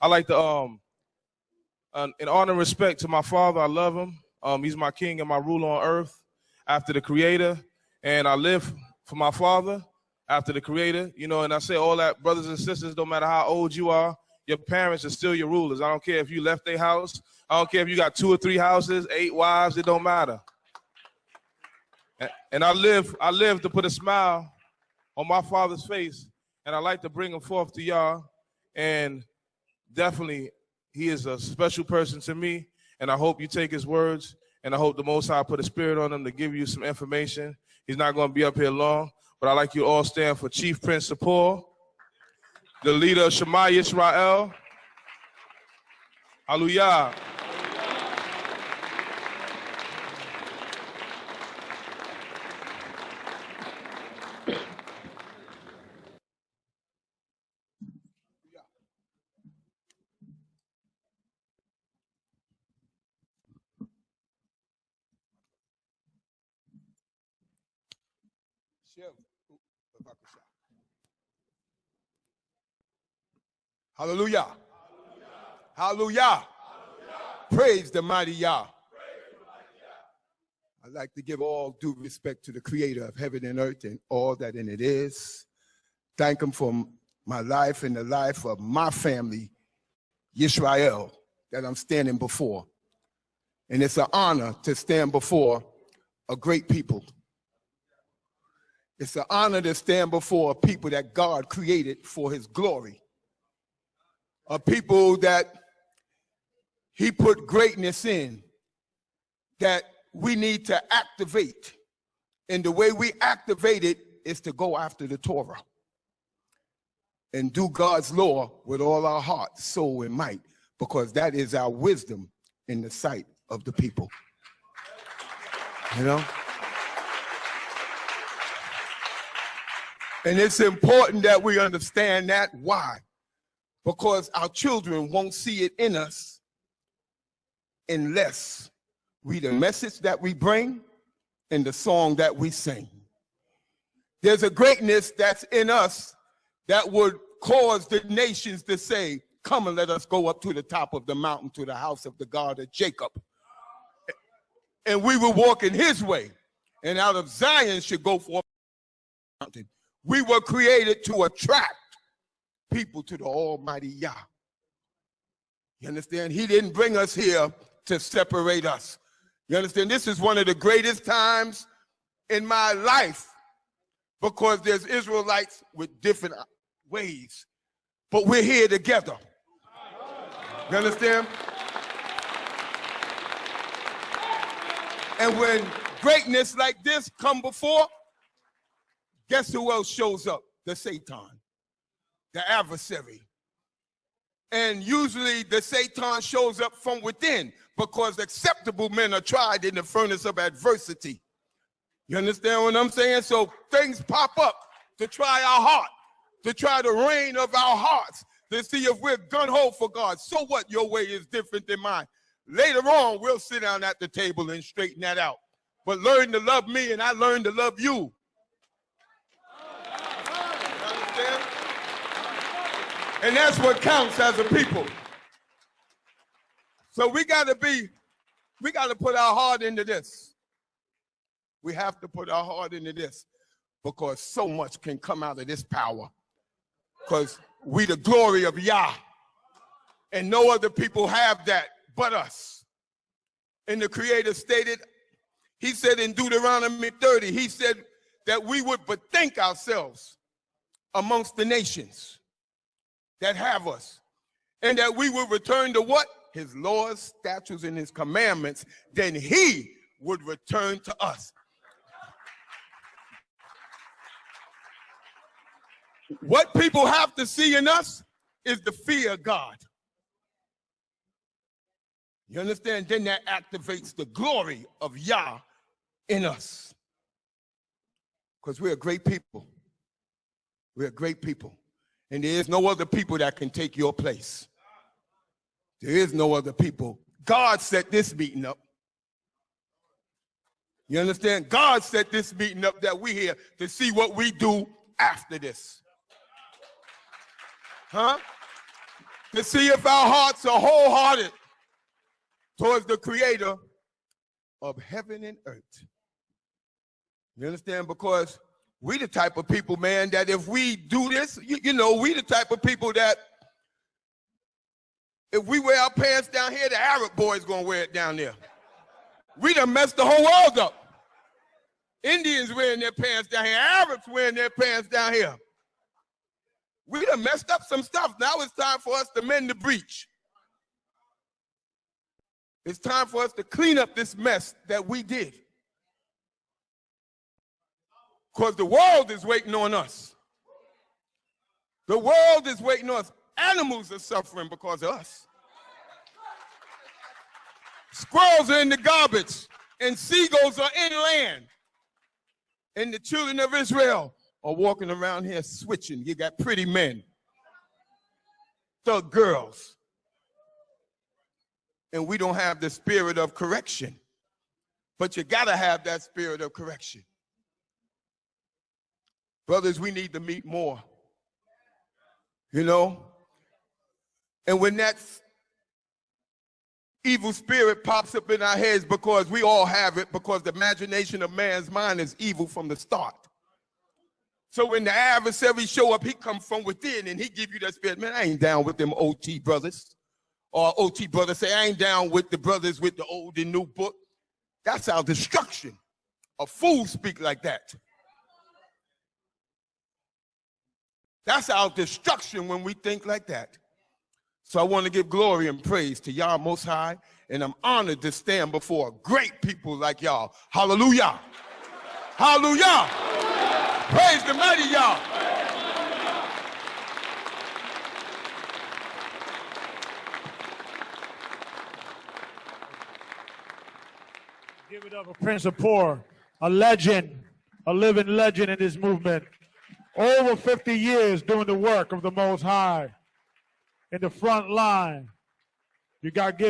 I like to, in honor and respect to my father, I love him. He's my king and my ruler on earth after the creator. And I live for my father after the creator. You know, and I say all that, brothers and sisters, no matter how old you are, your parents are still your rulers. I don't care if you left their house. I don't care if you got 2 or 3 houses, 8 wives, it don't matter. And I live to put a smile on my father's face, and I like to bring him forth to y'all. And definitely, he is a special person to me, and I hope you take his words, and I hope the Most High put a spirit on him to give you some information. He's not going to be up here long, but I'd like you all stand for Chief Prince Tsaippor, the leader of Nasi Yashuvel. Hallelujah. Hallelujah. Hallelujah. Hallelujah. Praise the mighty Yah. I'd like to give all due respect to the creator of heaven and earth and all that in it is. Thank him for my life and the life of my family, Yisrael, that I'm standing before. And it's an honor to stand before a great people. It's an honor to stand before a people that God created for his glory. A people that he put greatness in, that we need to activate. And the way we activate it is to go after the Torah and do God's law with all our heart, soul, and might, because that is our wisdom in the sight of the people. You know? And it's important that we understand that. Why? Because our children won't see it in us unless we the message that we bring and the song that we sing. There's a greatness that's in us that would cause the nations to say, come and let us go up to the top of the mountain to the house of the God of Jacob. And we will walk in his way. And out of Zion should go forth a mountain. We were created to attract people to the Almighty Yah. You understand? He didn't bring us here to separate us. You understand? This is one of the greatest times in my life because there's Israelites with different ways, but we're here together. You understand? And when greatness like this come before, guess who else shows up? The Satan, the adversary. And usually the Satan shows up from within because acceptable men are tried in the furnace of adversity. You understand what I'm saying? So things pop up to try our heart, to try the reign of our hearts, to see if we're gun-ho for God. So what? Your way is different than mine. Later on, we'll sit down at the table and straighten that out. But learn to love me and I learn to love you. Understand? And that's what counts as a people. So we got to put our heart into this. We have to put our heart into this because so much can come out of this power. Because we the glory of Yah. And no other people have that but us. And the Creator stated, he said in Deuteronomy 30, he said that we would bethink ourselves amongst the nations that have us. And that we would return to what? His laws, statutes, and his commandments. Then he would return to us. What people have to see in us is the fear of God. You understand? Then that activates the glory of Yah in us. Because we're a great people. We're a great people. And there is no other people that can take your place. There is no other people. God set this meeting up. You understand? God set this meeting up that we're here to see what we do after this. Huh? to see if our hearts are wholehearted towards the creator of heaven and earth. You understand? Because we the type of people, man, that if we do this, you know, we the type of people that if we wear our pants down here, the Arab boy's gonna wear it down there. We done messed the whole world up. Indians wearing their pants down here, Arabs wearing their pants down here. We done messed up some stuff. Now it's time for us to mend the breach. It's time for us to clean up this mess that we did. Because the world is waiting on us. The world is waiting on us. Animals are suffering because of us. Squirrels are in the garbage, and seagulls are inland. And the children of Israel are walking around here switching. You got pretty men, thug girls. And we don't have the spirit of correction. But you gotta have that spirit of correction. Brothers, we need to meet more. You know? And when that evil spirit pops up in our heads, because we all have it, because the imagination of man's mind is evil from the start. So when the adversary show up, he come from within and he give you that spirit. Man, I ain't down with them OT brothers. Or OT brothers say, I ain't down with the brothers with the old and new book. That's our destruction. A fool speak like that. That's our destruction when we think like that. So I want to give glory and praise to y'all Most High, and I'm honored to stand before great people like y'all. Hallelujah. Hallelujah. Praise the mighty y'all. Give it up for Prince Tsaippor, a legend, a living legend in this movement. Over 50 years doing the work of the Most High in the front line. You got to give